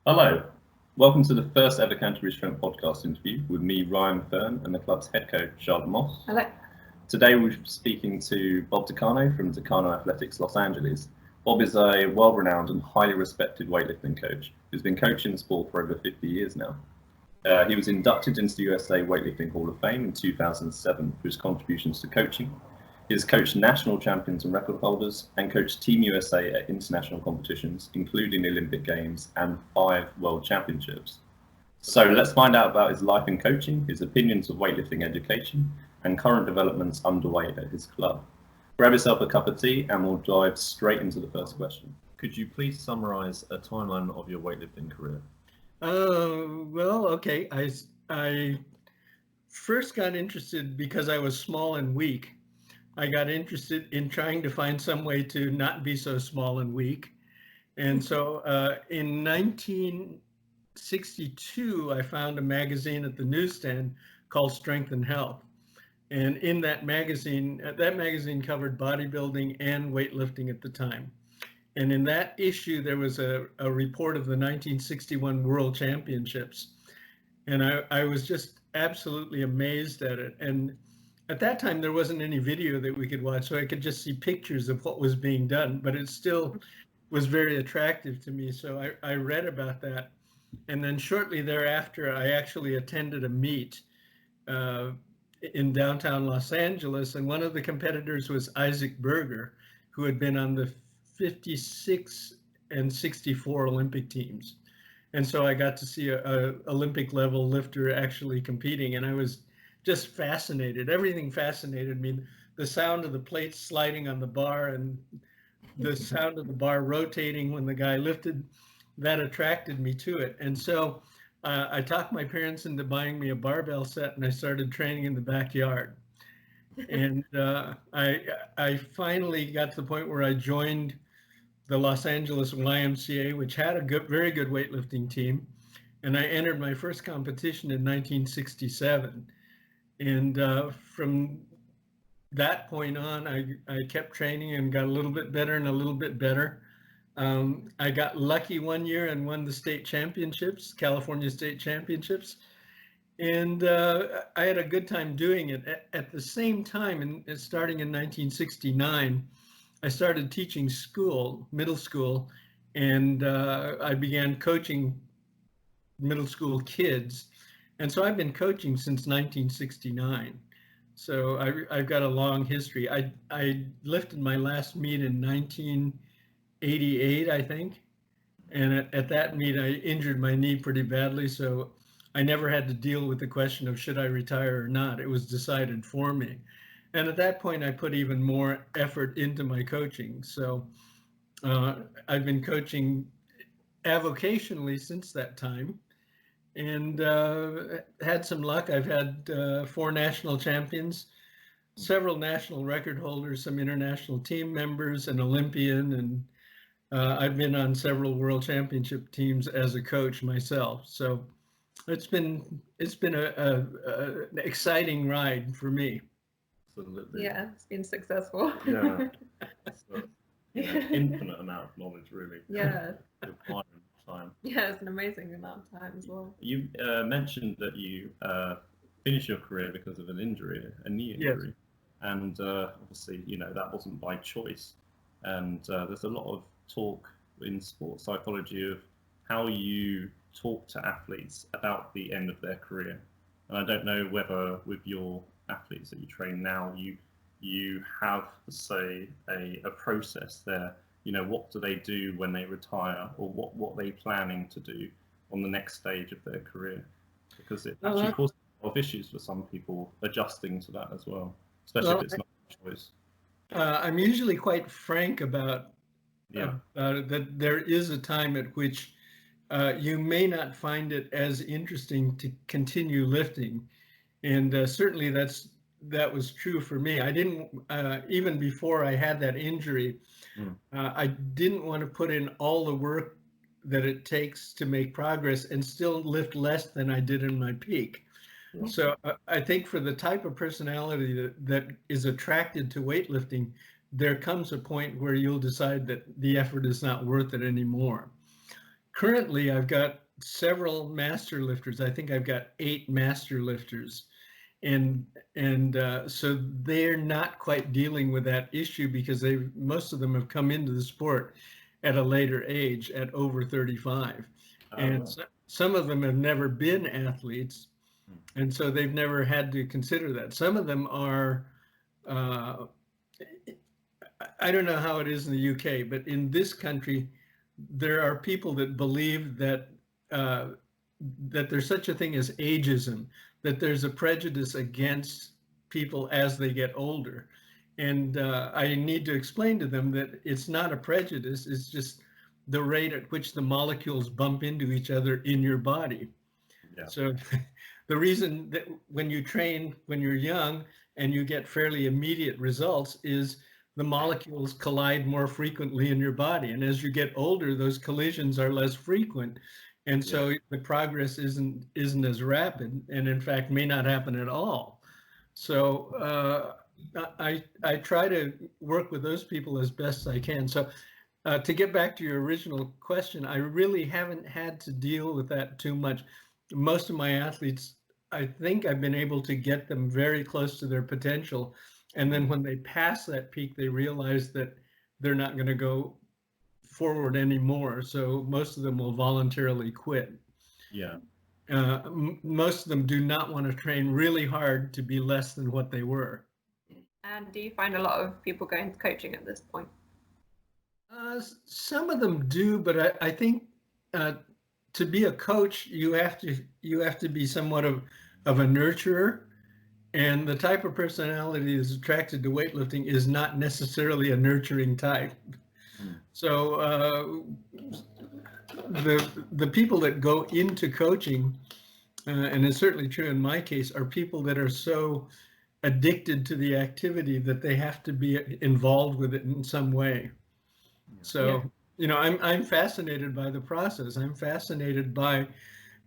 Hello, welcome to the first ever Canterbury Strength podcast interview with me, Ryan Fern, and the club's head coach, Charlotte Moss. Hello. Today we're speaking to Bob Takano from Takano Athletics Los Angeles. Bob is a well-renowned and highly respected weightlifting coach who's been coaching the sport for over 50 years now. He was inducted into the USA Weightlifting Hall of Fame in 2007 for his contributions to coaching. He has coached national champions and record holders and coached Team USA at international competitions, including the Olympic Games and 5 World Championships. So let's find out about his life in coaching, his opinions of weightlifting education, and current developments underway at his club. Grab yourself a cup of tea and we'll dive straight into the first question. Could you please summarize a timeline of your weightlifting career? Okay. I first got interested because I was small and weak. I got interested in trying to find some way to not be so small and weak. And so in 1962, I found a magazine at the newsstand called Strength and Health. And in that magazine covered bodybuilding and weightlifting at the time. And in that issue, there was a report of the 1961 World Championships. And I was just absolutely amazed at it. And at that time, there wasn't any video that we could watch, so I could just see pictures of what was being done, but it still was very attractive to me. So I read about that. And then shortly thereafter, I actually attended a meet in downtown Los Angeles. And one of the competitors was Isaac Berger, who had been on the 56 and 64 Olympic teams. And so I got to see a Olympic level lifter actually competing, and I was just fascinated. Everything fascinated me. The sound of the plates sliding on the bar and the sound of the bar rotating when the guy lifted, that attracted me to it. And so I talked my parents into buying me a barbell set, and I started training in the backyard. And I finally got to the point where I joined the Los Angeles YMCA, which had a very good weightlifting team. And I entered my first competition in 1967. And from that point on, I kept training and got a little bit better and a little bit better. I got lucky one year and won the state championships, California state championships. And I had a good time doing it. At the same time, and starting in 1969, I started teaching middle school, and I began coaching middle school kids. And so I've been coaching since 1969. So I've got a long history. I lifted my last meet in 1988, I think. And at that meet, I injured my knee pretty badly. So I never had to deal with the question of should I retire or not. It was decided for me. And at that point, I put even more effort into my coaching. So I've been coaching avocationally since that time. And had some luck. I've had 4 national champions, several national record holders, some international team members, an Olympian, and I've been on several world championship teams as a coach myself. So it's been an exciting ride for me. Absolutely. Yeah, it's been successful. Yeah. Infinite amount of knowledge, really. Yeah. Time. Yeah, it's an amazing amount of time as well. You mentioned that you finished your career because of an injury, a knee injury. Yes. And obviously, that wasn't by choice. And there's a lot of talk in sports psychology of how you talk to athletes about the end of their career. And I don't know whether with your athletes that you train now, you have, say, a process there. What do they do when they retire, or what are they planning to do on the next stage of their career? Because it actually causes a lot of issues for some people adjusting to that as well, especially if it's not a choice. I'm usually quite frank about that there is a time at which you may not find it as interesting to continue lifting. And certainly that was true for me. I didn't, even before I had that injury, I didn't want to put in all the work that it takes to make progress and still lift less than I did in my peak. So I think for the type of personality that is attracted to weightlifting, there comes a point where you'll decide that the effort is not worth it anymore. currently I've got several master lifters. I think I've got 8 master lifters, and so they're not quite dealing with that issue because most of them have come into the sport at a later age, at over 35, and some of them have never been athletes, and so they've never had to consider that. Some of them are. I don't know how it is in the UK, but in this country, there are people that believe that that there's such a thing as ageism, that there's a prejudice against people as they get older. And I need to explain to them that it's not a prejudice, it's just the rate at which the molecules bump into each other in your body. Yeah. So the reason that when you train when you're young and you get fairly immediate results is the molecules collide more frequently in your body. And as you get older, those collisions are less frequent. And so the progress isn't as rapid, and in fact may not happen at all. So I try to work with those people as best I can. So to get back to your original question, I really haven't had to deal with that too much. Most of my athletes, I think I've been able to get them very close to their potential. And then when they pass that peak, they realize that they're not going to go forward anymore. So most of them will voluntarily quit. Yeah. Most of them do not want to train really hard to be less than what they were. And do you find a lot of people going to coaching at this point? Some of them do, but I think to be a coach, you have to be somewhat of a nurturer. And the type of personality that's attracted to weightlifting is not necessarily a nurturing type. So the people that go into coaching, and it's certainly true in my case, are people that are so addicted to the activity that they have to be involved with it in some way. So, you know, I'm fascinated by the process. I'm fascinated by,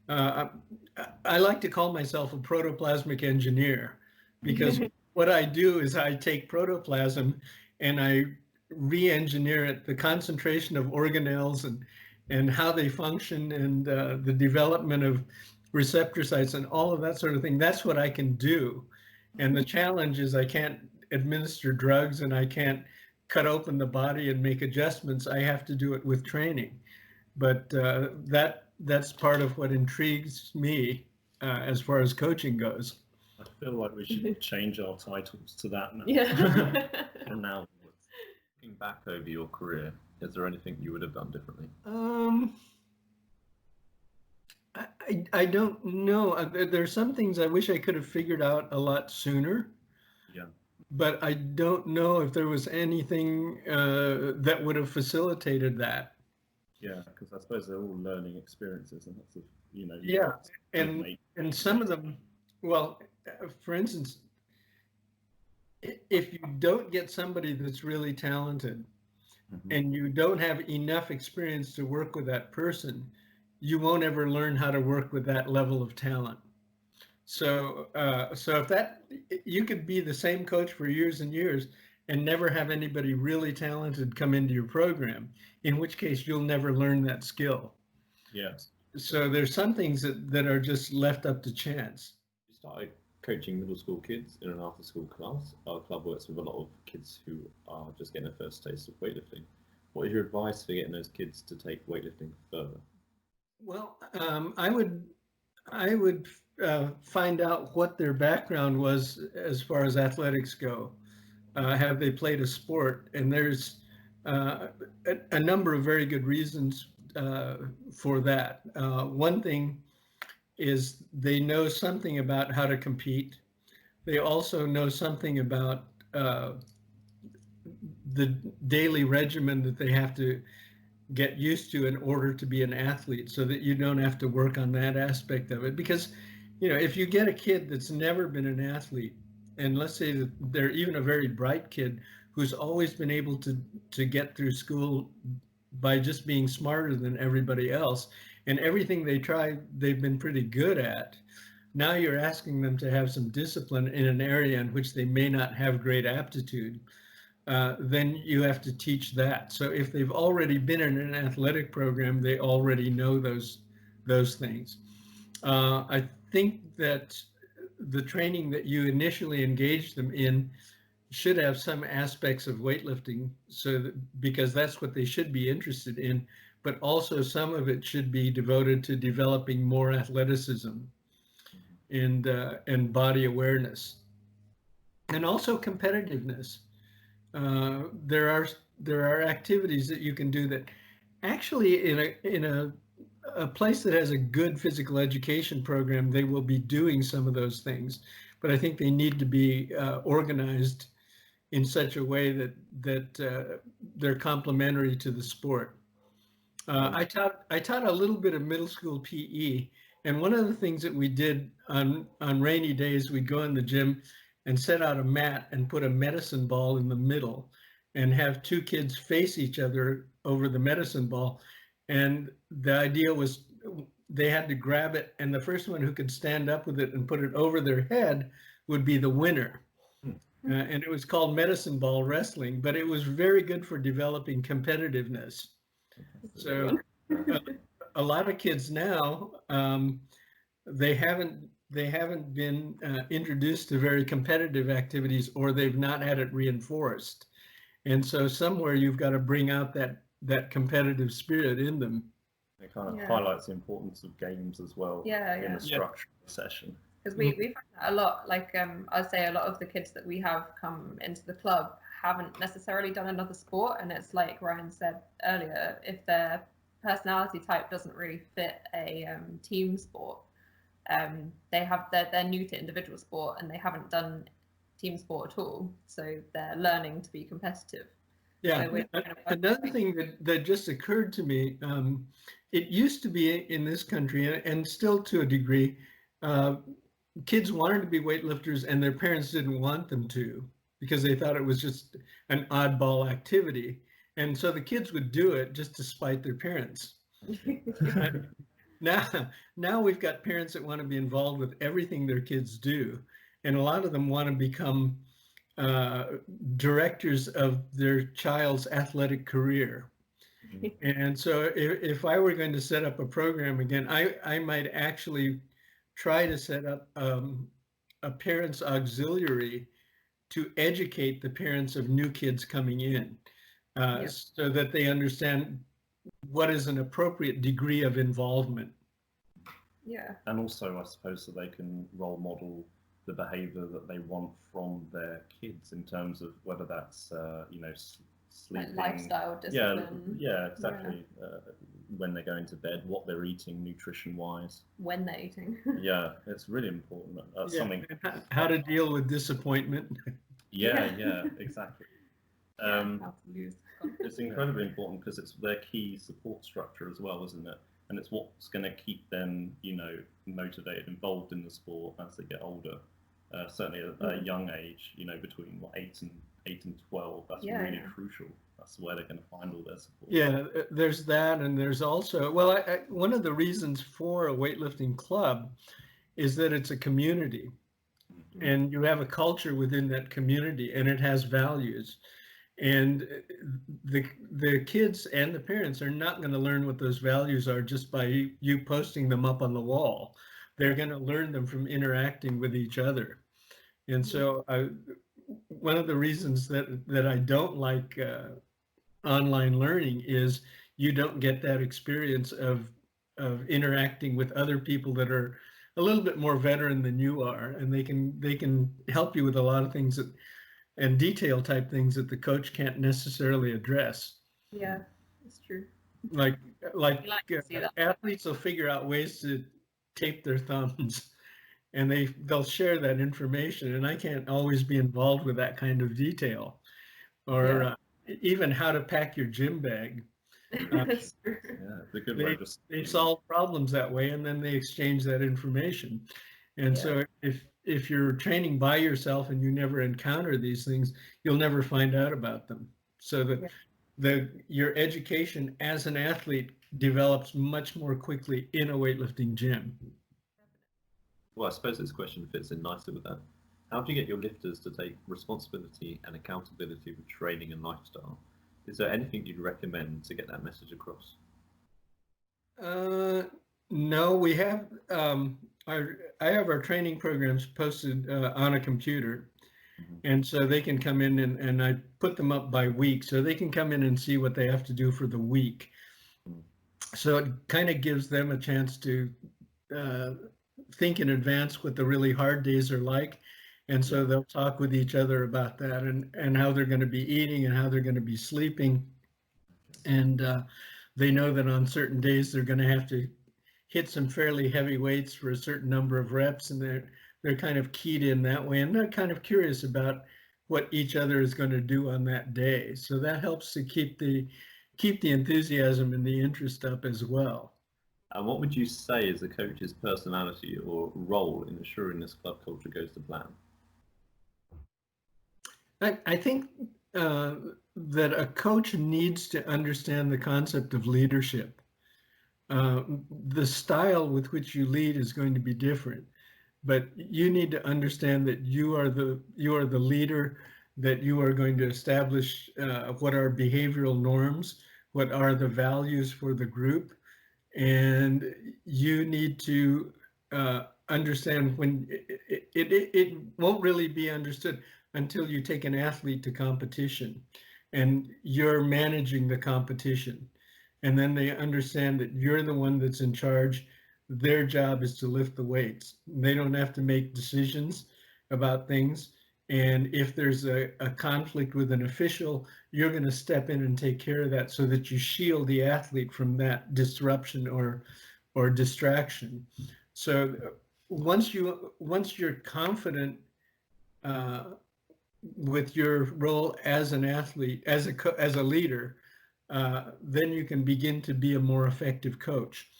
I like to call myself a protoplasmic engineer, because what I do is I take protoplasm and I re-engineer it, the concentration of organelles and how they function, and the development of receptor sites and all of that sort of thing. That's what I can do. And the challenge is I can't administer drugs and I can't cut open the body and make adjustments. I have to do it with training. But that's part of what intrigues me as far as coaching goes. I feel like we should change our titles to that now. Yeah. And now, looking back over your career, is there anything you would have done differently? I don't know. There's some things I wish I could have figured out a lot sooner. Yeah. But I don't know if there was anything that would have facilitated that. Yeah, because I suppose they're all learning experiences, and lots of, you know. Yeah, and some of them, well, for instance, if you don't get somebody that's really talented, and you don't have enough experience to work with that person, you won't ever learn how to work with that level of talent. So if that, you could be the same coach for years and years and never have anybody really talented come into your program, in which case you'll never learn that skill. Yes. So there's some things that are just left up to chance. You started coaching middle school kids in an after school class. Our club works with a lot of kids who are just getting their first taste of weightlifting. What is your advice for getting those kids to take weightlifting further? Well, I would find out what their background was as far as athletics go. Have they played a sport? And there's a number of very good reasons for that. One thing is they know something about how to compete. They also know something about the daily regimen that they have to get used to in order to be an athlete, so that you don't have to work on that aspect of it. Because, you know, if you get a kid that's never been an athlete, and let's say that they're even a very bright kid who's always been able to get through school by just being smarter than everybody else, and everything they try, they've been pretty good at. Now you're asking them to have some discipline in an area in which they may not have great aptitude. then you have to teach that. So if they've already been in an athletic program, they already know those things. I think that the training that you initially engage them in should have some aspects of weightlifting, so that, because that's what they should be interested in, but also some of it should be devoted to developing more athleticism and body awareness, and also competitiveness. There are activities that you can do that actually in a place that has a good physical education program, they will be doing some of those things, but I think they need to be organized in such a way that they're complementary to the sport. I taught a little bit of middle school PE, and one of the things that we did on rainy days, we'd go in the gym and set out a mat and put a medicine ball in the middle and have two kids face each other over the medicine ball. And the idea was they had to grab it, and the first one who could stand up with it and put it over their head would be the winner. And it was called medicine ball wrestling, but it was very good for developing competitiveness. So a lot of kids now, they haven't been introduced to very competitive activities, or they've not had it reinforced. And so somewhere you've got to bring out that competitive spirit in them. It kind of highlights the importance of games as well in a structured session. Because we find that a lot, like I'd say a lot of the kids that we have come into the club haven't necessarily done another sport, and it's like Ryan said earlier, if their personality type doesn't really fit a team sport, they're new to individual sport and they haven't done team sport at all, so they're learning to be competitive. Yeah, so another thing that just occurred to me, it used to be in this country, and still to a degree, kids wanted to be weightlifters and their parents didn't want them to, because they thought it was just an oddball activity. And so the kids would do it just to spite their parents. Now we've got parents that want to be involved with everything their kids do. And a lot of them want to become directors of their child's athletic career. And so if I were going to set up a program again, I might actually try to set up a parents' auxiliary to educate the parents of new kids coming in, so that they understand what is an appropriate degree of involvement. Yeah. And also, I suppose, so they can role model the behavior that they want from their kids in terms of whether that's, sleeping. Like lifestyle discipline. Yeah, exactly. Yeah. When they're going to bed, what they're eating nutrition-wise. When they're eating. Yeah, it's really important. That's something. How to deal with disappointment. Yeah, exactly. How to lose. It's incredibly important because it's their key support structure as well, isn't it? And it's what's going to keep them, motivated, involved in the sport as they get older. Certainly at a young age, between 8 and 12, that's really crucial. That's where they're going to find all their support. Yeah, there's that, and there's also, one of the reasons for a weightlifting club is that it's a community, and you have a culture within that community, and it has values. And the kids and the parents are not going to learn what those values are just by you posting them up on the wall. They're going to learn them from interacting with each other. And so one of the reasons that I don't like online learning is you don't get that experience of interacting with other people that are a little bit more veteran than you are, and they can help you with a lot of things and detail type things that the coach can't necessarily address. Yeah, it's true. Like athletes will figure out ways to tape their thumbs, and they'll share that information, and I can't always be involved with that kind of detail, or even how to pack your gym bag. It's true. Yeah, it's a good way they solve problems that way, and then they exchange that information. And so if you're training by yourself and you never encounter these things, you'll never find out about them. So that your education as an athlete develops much more quickly in a weightlifting gym. Well, I suppose this question fits in nicely with that. How do you get your lifters to take responsibility and accountability for training and lifestyle? Is there anything you'd recommend to get that message across? No, we have I have our training programs posted on a computer, and so they can come in and I put them up by week, so they can come in and see what they have to do for the week. So it kind of gives them a chance to think in advance what the really hard days are like. And so they'll talk with each other about that and how they're going to be eating and how they're going to be sleeping. And they know that on certain days they're going to have to hit some fairly heavy weights for a certain number of reps, and they're kind of keyed in that way, and they're kind of curious about what each other is going to do on that day. So that helps to keep the enthusiasm and the interest up as well. And what would you say is a coach's personality or role in ensuring this club culture goes to plan? I think that a coach needs to understand the concept of leadership. The style with which you lead is going to be different, but you need to understand that you are the leader, that you are going to establish what are behavioral norms, what are the values for the group, and you need to understand when it won't really be understood until you take an athlete to competition and you're managing the competition. And then they understand that you're the one that's in charge. Their job is to lift the weights. They don't have to make decisions about things. And if there's a conflict with an official, you're going to step in and take care of that so that you shield the athlete from that disruption or distraction. So once you're confident with your role as an athlete, as a leader, then you can begin to be a more effective coach.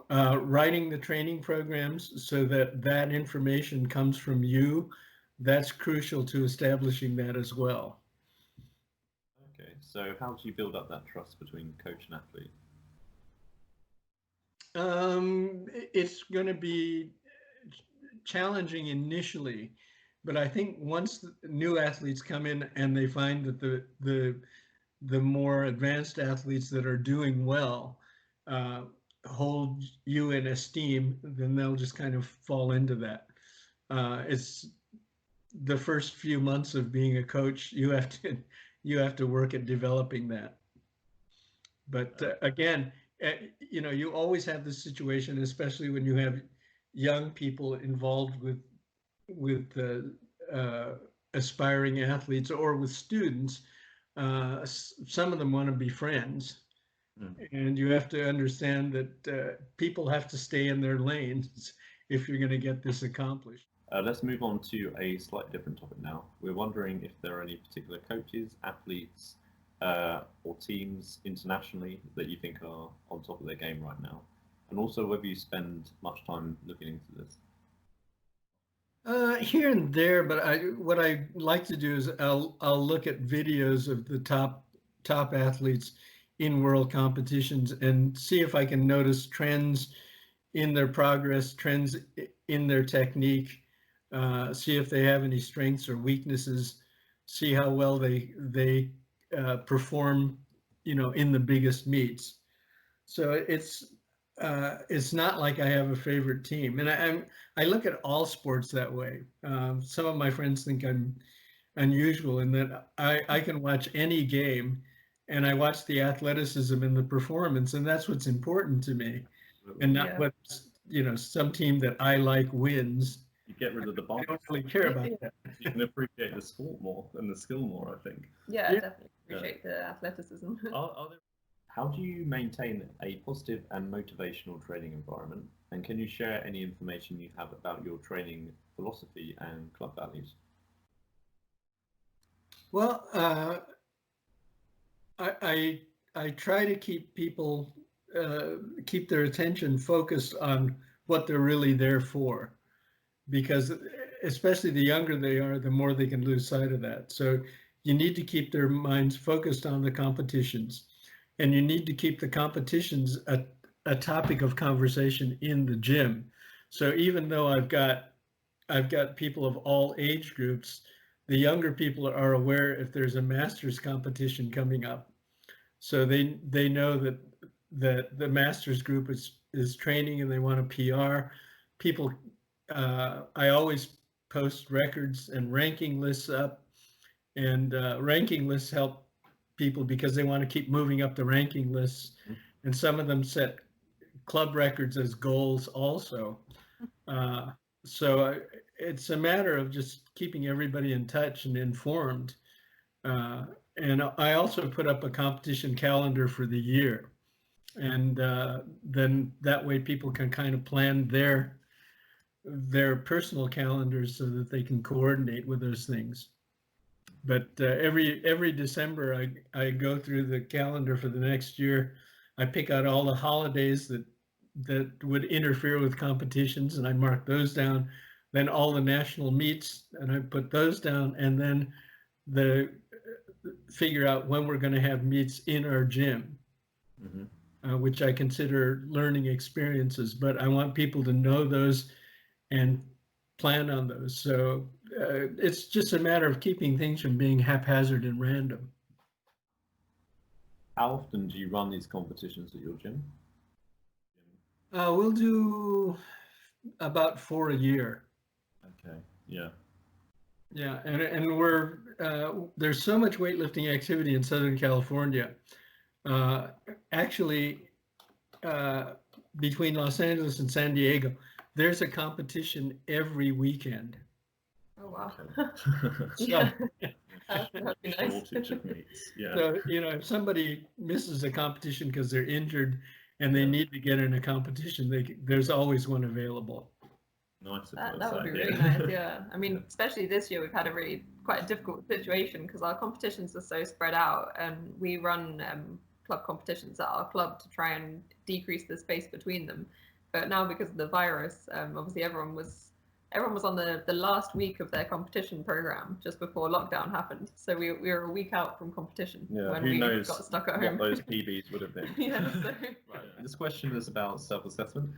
Writing the training programs so that information comes from you, that's crucial to establishing that as well. Okay, so how do you build up that trust between coach and athlete? It's going to be challenging initially, but I think once the new athletes come in and they find that the more advanced athletes that are doing well hold you in esteem, then they'll just kind of fall into that. It's the first few months of being a coach, you have to work at developing that. But again, you always have this situation, especially when you have young people involved with aspiring athletes or with students. Some of them want to be friends, and you have to understand that people have to stay in their lanes if you're going to get this accomplished. Let's move on to a slightly different topic now. We're wondering if there are any particular coaches, athletes, or teams internationally that you think are on top of their game right now, and also whether you spend much time looking into this. Here and there, but what I like to do is I'll look at videos of the top athletes in world competitions and see if I can notice trends in their progress, trends in their technique, see if they have any strengths or weaknesses, see how well they perform, in the biggest meets. So it's not like I have a favorite team, and I look at all sports that way. Some of my friends think I'm unusual in that I can watch any game, and I watch the athleticism and the performance, and that's what's important to me, and not what some team that I like wins. You get rid of the bias. I don't really care about that. You can appreciate the sport more and the skill more, I think. Yeah, definitely appreciate the athleticism. How do you maintain a positive and motivational training environment? And can you share any information you have about your training philosophy and club values? Well, I try to keep people keep their attention focused on what they're really there for, because especially the younger they are, the more they can lose sight of that. So you need to keep their minds focused on the competitions. And you need to keep the competitions a topic of conversation in the gym. So even though I've got I've got people of all age groups. The younger people are aware if there's a masters competition coming up, so they know that the masters group is training and they want a PR. People, I always post records and ranking lists up, and ranking lists help people because they want to keep moving up the ranking lists, and some of them set club records as goals also. So it's a matter of just keeping everybody in touch and informed. And I also put up a competition calendar for the year. And then that way people can kind of plan their personal calendars so that they can coordinate with those things. But every December, I go through the calendar for the next year. I pick out all the holidays that would interfere with competitions, and I mark those down. Then all the national meets, and I put those down, and then figure out when we're going to have meets in our gym, which I consider learning experiences. But I want people to know those and plan on those. So it's just a matter of keeping things from being haphazard and random. How often do you run these competitions at your gym? We'll do about 4 a year. Okay, yeah. Yeah, and we're there's so much weightlifting activity in Southern California. Actually, between Los Angeles and San Diego, there's a competition every weekend. Oh wow. So, That'd be nice. Shortage of meets. Yeah. so, if somebody misses a competition because they're injured and they need to get in a competition, there's always one available. Nice. That would be really nice. Yeah. I mean, especially this year, we've had quite a difficult situation because our competitions are so spread out, and we run club competitions at our club to try and decrease the space between them. But now, because of the virus, obviously everyone was on the last week of their competition program just before lockdown happened. So we were a week out from competition when who we knows got stuck at what home. those PBs would have been. Yeah. So. Right. This question is about self-assessment.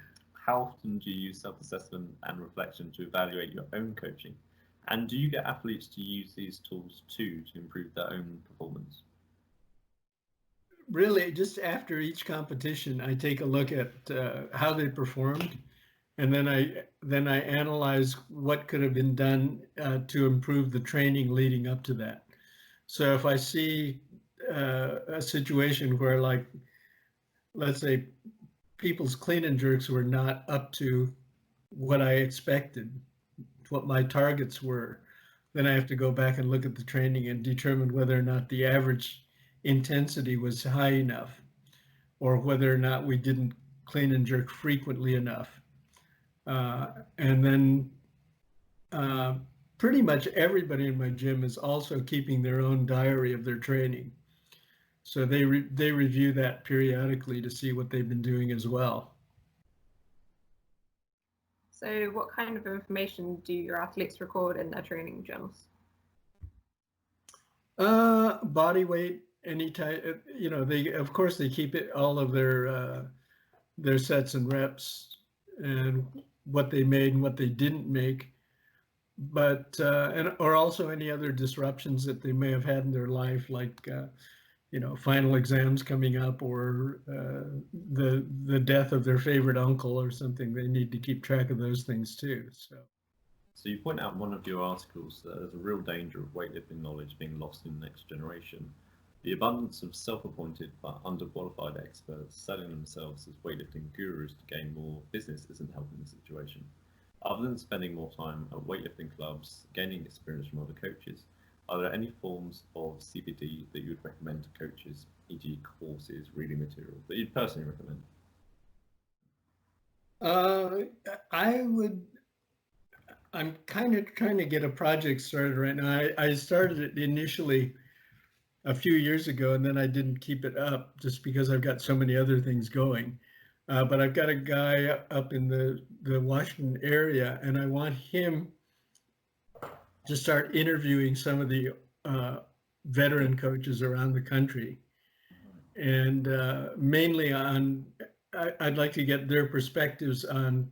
How often do you use self-assessment and reflection to evaluate your own coaching? And do you get athletes to use these tools too to improve their own performance? Really, just after each competition, I take a look at how they performed, and then I analyze what could have been done to improve the training leading up to that. So if I see a situation where, like, let's say people's clean and jerks were not up to what I expected, what my targets were, then I have to go back and look at the training and determine whether or not the average intensity was high enough, or whether or not we didn't clean and jerk frequently enough. And then pretty much everybody in my gym is also keeping their own diary of their training. So they review that periodically to see what they've been doing as well. So what kind of information do your athletes record in their training journals? Body weight, any type, they, of course, they keep it, all of their sets and reps and what they made and what they didn't make, but or also any other disruptions that they may have had in their life, like final exams coming up, or the death of their favorite uncle or something. They need to keep track of those things too. So you point out in one of your articles that there's a real danger of weightlifting knowledge being lost in the next generation. The abundance of self-appointed but underqualified experts selling themselves as weightlifting gurus to gain more business isn't helping the situation. Other than spending more time at weightlifting clubs, gaining experience from other coaches, are there any forms of CPD that you would recommend to coaches, e.g. courses, reading material, that you'd personally recommend? I'm kind of trying to get a project started right now. I started it initially a few years ago, and then I didn't keep it up just because I've got so many other things going. But I've got a guy up in the Washington area, and I want him to start interviewing some of the veteran coaches around the country. And mainly I'd like to get their perspectives on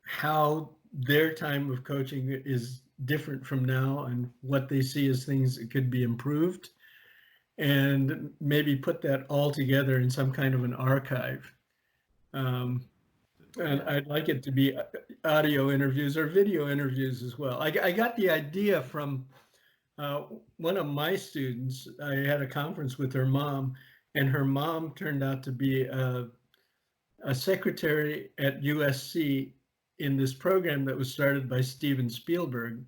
how their time of coaching is different from now and what they see as things that could be improved, and maybe put that all together in some kind of an archive. And I'd like it to be audio interviews or video interviews as well. I got the idea from one of my students. I had a conference with her mom, and her mom turned out to be a secretary at USC in this program that was started by Steven Spielberg.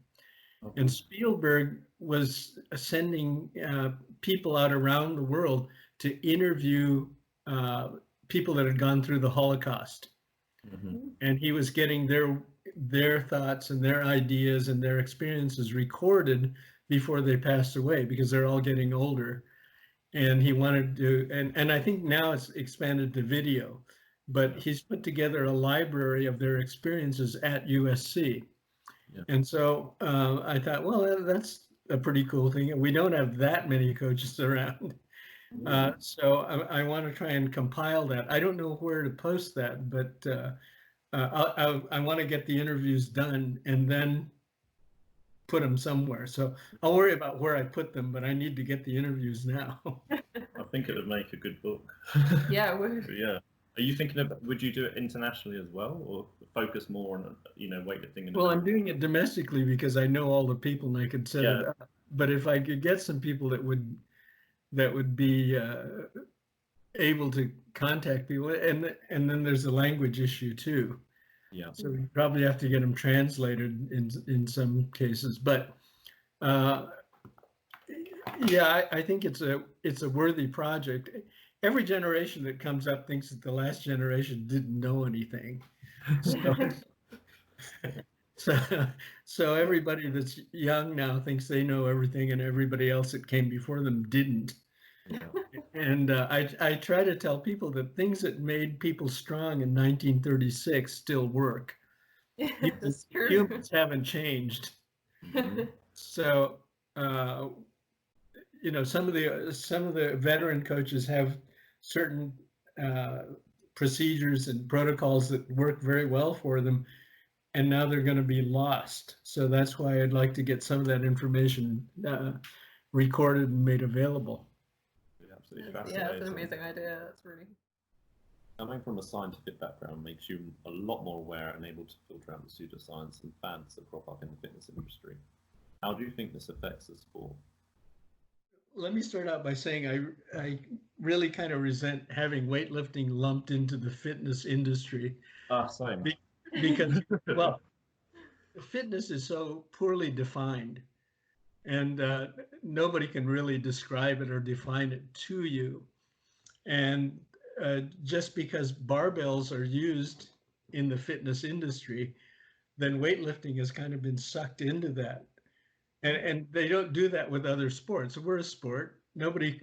Okay. And Spielberg was sending people out around the world to interview people that had gone through the Holocaust. Mm-hmm. And he was getting their thoughts and their ideas and their experiences recorded before they passed away, because they're all getting older. And he wanted to, and I think now it's expanded to video, but he's put together a library of their experiences at USC. Yeah. And so I thought, well, that's a pretty cool thing. We don't have that many coaches around. So I want to try and compile that. I don't know where to post that, but I want to get the interviews done and then put them somewhere. So I'll worry about where I put them, but I need to get the interviews now. I think it would make a good book. Yeah, it would. Yeah. Are you thinking of, would you do it internationally as well, or focus more on, weightlifting? Well, I'm doing it domestically because I know all the people and I could set it up. But if I could get some people that would be able to contact people, and then there's the language issue too. Yeah. So we probably have to get them translated in some cases. But yeah, I think it's a worthy project. Every generation that comes up thinks that the last generation didn't know anything. So everybody that's young now thinks they know everything, and everybody else that came before them didn't. Yeah. And I try to tell people that things that made people strong in 1936 still work. That's true. Humans haven't changed. Mm-hmm. So some of the veteran coaches have certain procedures and protocols that work very well for them, and now they're going to be lost. So that's why I'd like to get some of that information recorded and made available. Absolutely Yeah, fascinating. that's an amazing idea. That's really. Coming from a scientific background makes you a lot more aware and able to filter out the pseudoscience and fads that crop up in the fitness industry. How do you think this affects the sport? Let me start out by saying I really kind of resent having weightlifting lumped into the fitness industry. Same. Because, well, fitness is so poorly defined, and nobody can really describe it or define it to you. And just because barbells are used in the fitness industry, then weightlifting has kind of been sucked into that. And they don't do that with other sports. We're a sport. Nobody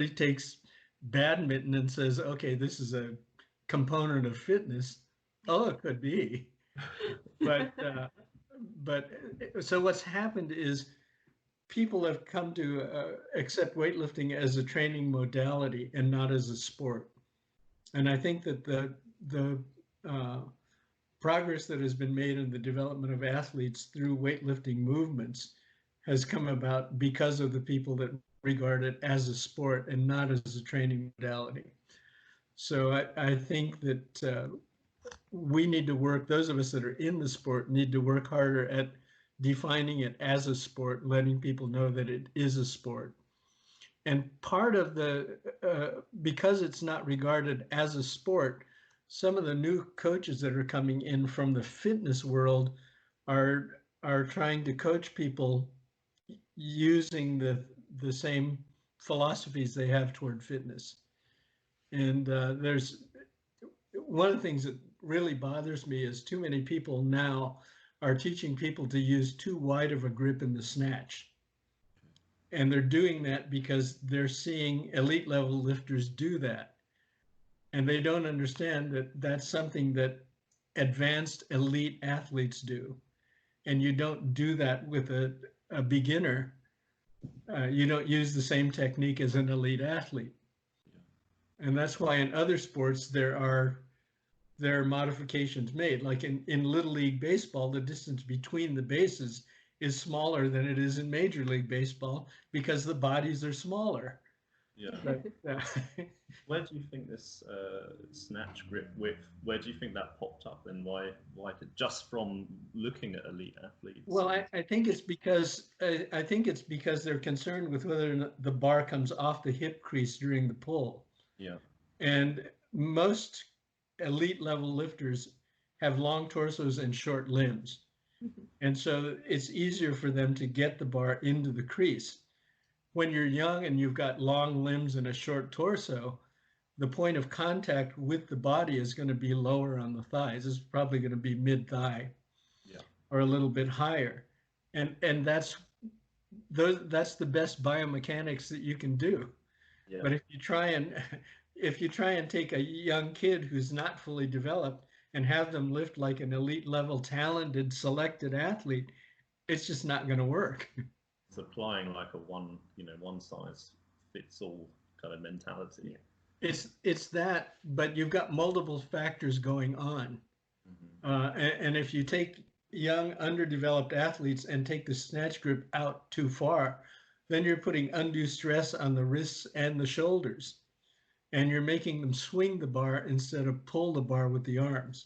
takes badminton and says, okay, this is a component of fitness. Oh, it could be. But so what's happened is people have come to accept weightlifting as a training modality and not as a sport. And I think that the progress that has been made in the development of athletes through weightlifting movements has come about because of the people that regard it as a sport and not as a training modality. So I think that we need to work, those of us that are in the sport need to work harder at defining it as a sport, letting people know that it is a sport. And part of because it's not regarded as a sport, some of the new coaches that are coming in from the fitness world are trying to coach people using the same philosophies they have toward fitness. And there's one of the things that really bothers me is too many people now are teaching people to use too wide of a grip in the snatch. And they're doing that because they're seeing elite level lifters do that. And they don't understand that that's something that advanced elite athletes do. And you don't do that with a beginner. You don't use the same technique as an elite athlete. And that's why in other sports, there are there are modifications made. Like in Little League Baseball, the distance between the bases is smaller than it is in Major League Baseball because the bodies are smaller. Yeah. But, Where do you think this snatch grip width? Where do you think that popped up, and why just from looking at elite athletes? well, I think it's because they're concerned with whether or not the bar comes off the hip crease during the pull. Yeah. And most elite level lifters have long torsos and short limbs. And so it's easier for them to get the bar into the crease. When you're young and you've got long limbs and a short torso, the point of contact with the body is going to be lower on the thighs. It's probably going to be mid-thigh, or a little bit higher. And that's the best biomechanics that you can do. Yeah. But if you try and take a young kid who's not fully developed and have them lift like an elite level, talented, selected athlete, it's just not going to work. It's applying like a one size fits all kind of mentality. It's that, but you've got multiple factors going on. And if you take young, underdeveloped athletes and take the snatch grip out too far, then you're putting undue stress on the wrists and the shoulders. And you're making them swing the bar instead of pull the bar with the arms.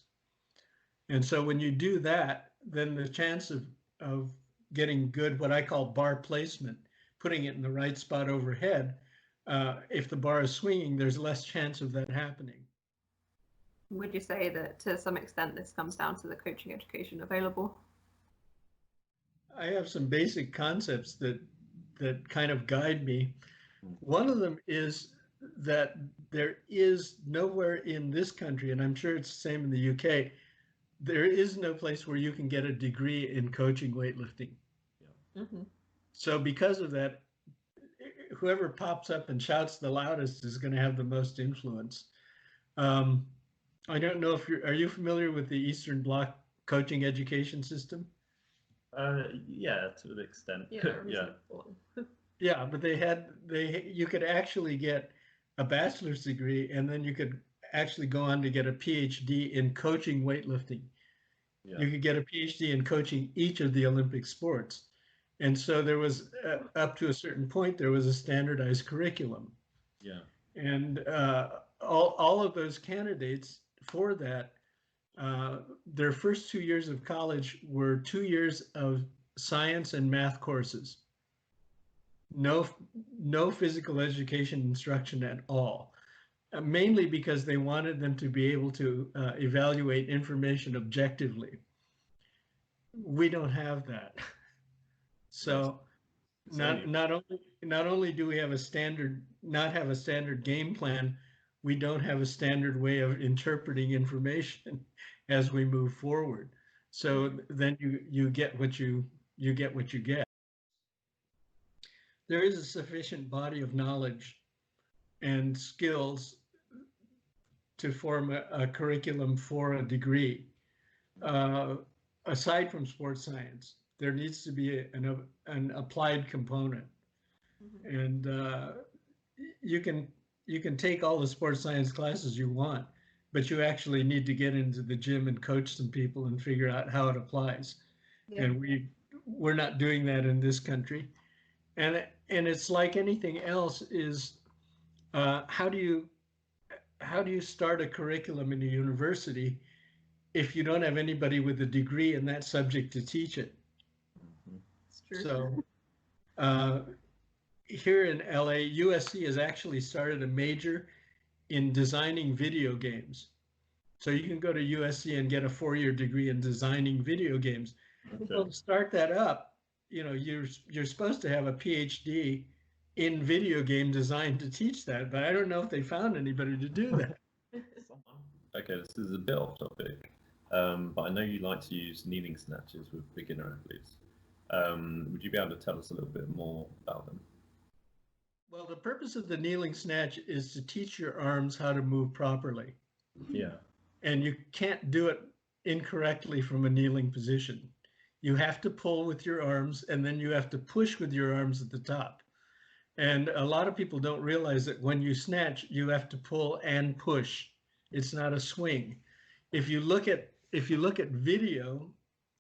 And so when you do that, then the chance of getting good, what I call bar placement, putting it in the right spot overhead, if the bar is swinging, there's less chance of that happening. Would you say that to some extent this comes down to the coaching education available? I have some basic concepts that kind of guide me. One of them is that there is nowhere in this country, and I'm sure it's the same in the UK, there is no place where you can get a degree in coaching weightlifting. So because of that, whoever pops up and shouts the loudest is going to have the most influence. I don't know if are you familiar with the Eastern Bloc coaching education system? Yeah, to an extent. Yeah, but you could actually get a bachelor's degree, and then you could actually go on to get a PhD in coaching weightlifting. You could get a PhD in coaching each of the Olympic sports. And so there was, up to a certain point, there was a standardized curriculum. And all of those candidates for that, their first 2 years of college were 2 years of science and math courses. No physical education instruction at all, mainly because they wanted them to be able to evaluate information objectively. We don't have that. So not only do we have not have a standard game plan, we don't have a standard way of interpreting information as we move forward. So then you get what you get. There is a sufficient body of knowledge and skills to form a curriculum for a degree. Aside from sports science, there needs to be an applied component. And you can take all the sports science classes you want, but you actually need to get into the gym and coach some people and figure out how it applies. And we're not doing that in this country. And it's like anything else is, how do you start a curriculum in a university if you don't have anybody with a degree in that subject to teach it? It's true. So here in LA, USC has actually started a major in designing video games. So you can go to USC and get a 4-year degree in designing video games. Well, to start that up, you're supposed to have a PhD in video game design to teach that, but I don't know if they found anybody to do that. Okay, this is a bit off topic, but I know you like to use kneeling snatches with beginner athletes. Would you be able to tell us a little bit more about them? Well, the purpose of the kneeling snatch is to teach your arms how to move properly. And you can't do it incorrectly from a kneeling position. You have to pull with your arms, and then you have to push with your arms at the top. And a lot of people don't realize that when you snatch, you have to pull and push. It's not a swing. if you look at video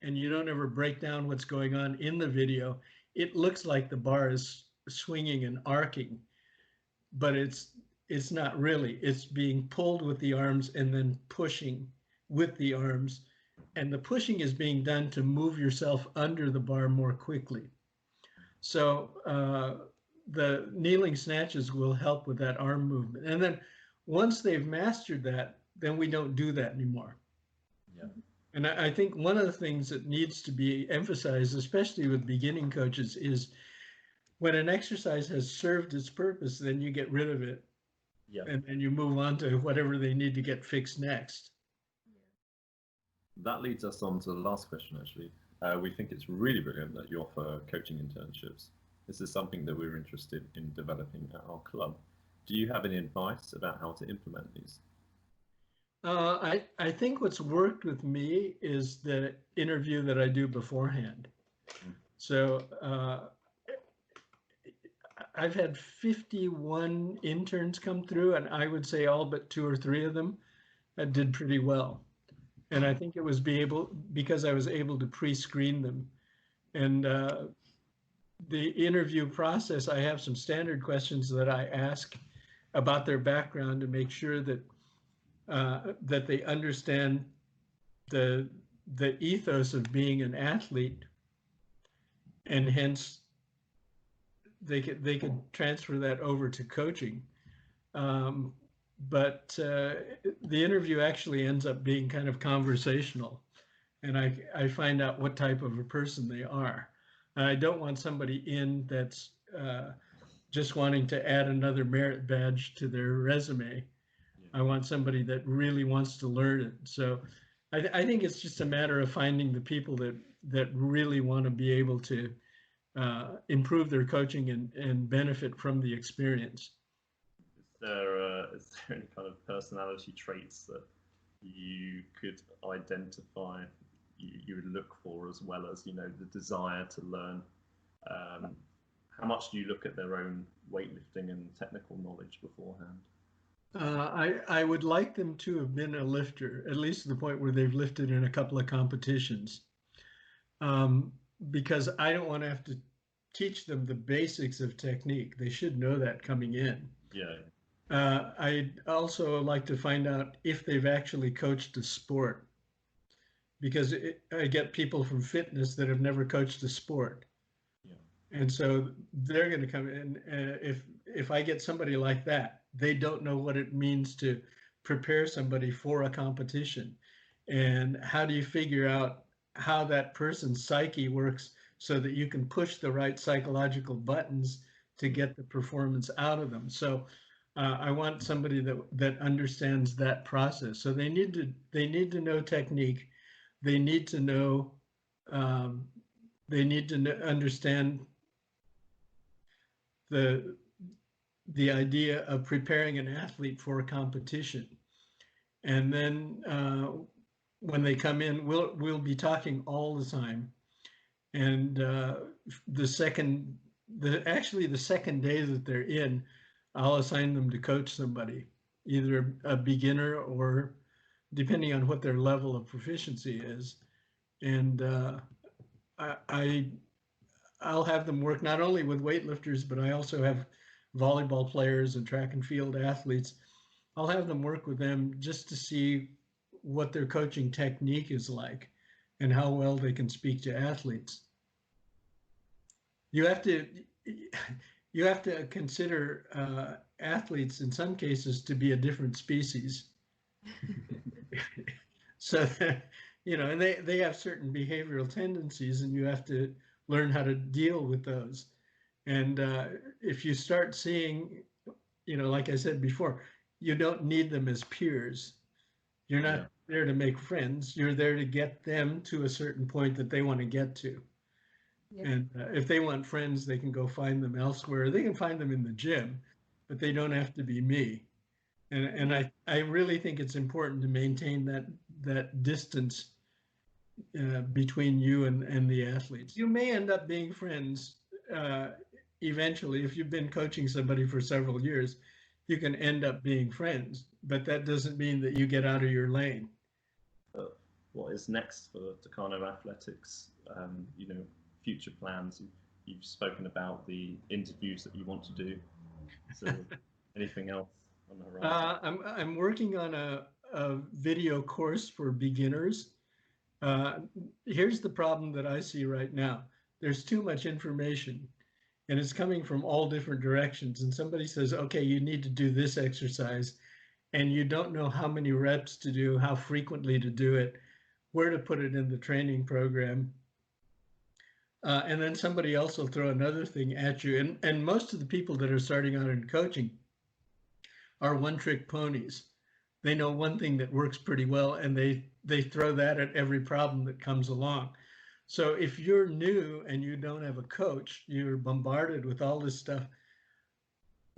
and you don't ever break down what's going on in the video, it looks like the bar is swinging and arcing, but it's not really. It's being pulled with the arms and then pushing with the arms, and the pushing is being done to move yourself under the bar more quickly. So the kneeling snatches will help with that arm movement. And then once they've mastered that, then we don't do that anymore. Yeah. And I think one of the things that needs to be emphasized, especially with beginning coaches, is when an exercise has served its purpose, then you get rid of it. Yeah. And then you move on to whatever they need to get fixed next. That leads us on to the last question, actually. We think it's really brilliant that you offer coaching internships. This is something that we're interested in developing at our club. Do you have any advice about how to implement these? I think what's worked with me is the interview that I do beforehand. So I've had 51 interns come through, and I would say all but 2 or 3 of them did pretty well. And I think it was because I was able to pre-screen them. And the interview process, I have some standard questions that I ask about their background to make sure that that they understand the ethos of being an athlete, and hence they could transfer that over to coaching. But the interview actually ends up being kind of conversational, and I find out what type of a person they are. And I don't want somebody in that's just wanting to add another merit badge to their resume. Yeah. I want somebody that really wants to learn it. So I think it's just a matter of finding the people that really want to be able to improve their coaching and benefit from the experience. Is there any kind of personality traits that you could identify, you would look for, as well as, you know, the desire to learn? How much do you look at their own weightlifting and technical knowledge beforehand? I would like them to have been a lifter, at least to the point where they've lifted in a couple of competitions, because I don't want to have to teach them the basics of technique. They should know that coming in. Yeah. I'd also like to find out if they've actually coached a sport, because I get people from fitness that have never coached a sport. Yeah. And so they're going to come in. If I get somebody like that, they don't know what it means to prepare somebody for a competition. And how do you figure out how that person's psyche works so that you can push the right psychological buttons to get the performance out of them? So I want somebody that understands that process. So they need to know technique. They need to know. Understand the idea of preparing an athlete for a competition. And then when they come in, we'll be talking all the time. And the second day that they're in, I'll assign them to coach somebody, either a beginner or depending on what their level of proficiency is. And I'll have them work not only with weightlifters, but I also have volleyball players and track and field athletes. I'll have them work with them just to see what their coaching technique is like and how well they can speak to athletes. You have to consider athletes in some cases to be a different species. So, you know, and they have certain behavioral tendencies, and you have to learn how to deal with those. And if you start seeing, you know, like I said before, you don't need them as peers. You're not there to make friends. You're there to get them to a certain point that they want to get to. Yeah. And if they want friends, they can go find them elsewhere. They can find them in the gym, but they don't have to be me. And I really think it's important to maintain that distance between you and the athletes. You may end up being friends eventually. If you've been coaching somebody for several years, you can end up being friends, but that doesn't mean that you get out of your lane. what is next for Takano Athletics? You know, future plans. You've spoken about the interviews that you want to do. So, anything else on the horizon? I'm working on a video course for beginners. Here's the problem that I see right now. There's too much information, and it's coming from all different directions. And somebody says, okay, you need to do this exercise, and you don't know how many reps to do, how frequently to do it, where to put it in the training program. And then somebody else will throw another thing at you. And most of the people that are starting out in coaching are one-trick ponies. They know one thing that works pretty well, and they throw that at every problem that comes along. So if you're new and you don't have a coach, you're bombarded with all this stuff,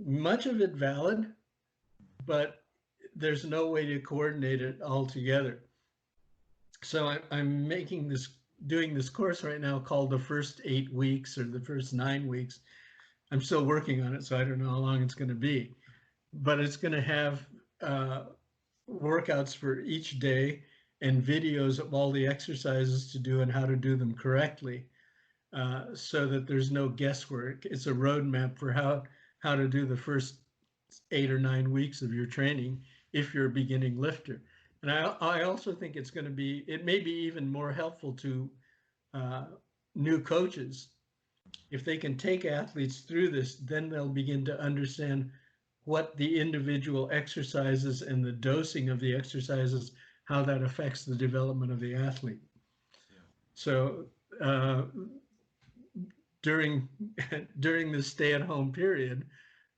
much of it valid, but there's no way to coordinate it all together. So I'm doing this course right now called the first 8 weeks or the first 9 weeks. I'm still working on it, so I don't know how long it's going to be, but it's going to have workouts for each day and videos of all the exercises to do and how to do them correctly, so that there's no guesswork. It's a roadmap for how to do the first 8 or 9 weeks of your training if you're a beginning lifter. And I also think it may be even more helpful to new coaches. If they can take athletes through this, then they'll begin to understand what the individual exercises and the dosing of the exercises, how that affects the development of the athlete. Yeah. So during the stay-at-home period,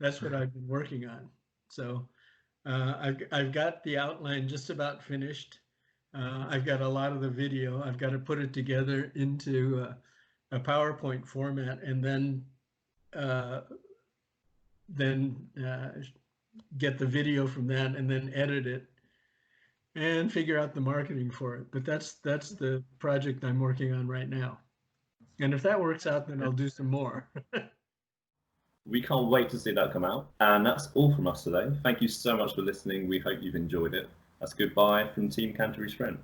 that's what I've been working on. So I've got the outline just about finished. I've got a lot of the video. I've got to put it together into a PowerPoint format, and then get the video from that, and then edit it and figure out the marketing for it. But that's the project I'm working on right now. And if that works out, then I'll do some more. We can't wait to see that come out. And that's all from us today. Thank you so much for listening. We hope you've enjoyed it. That's goodbye from Team Canterbury Strength.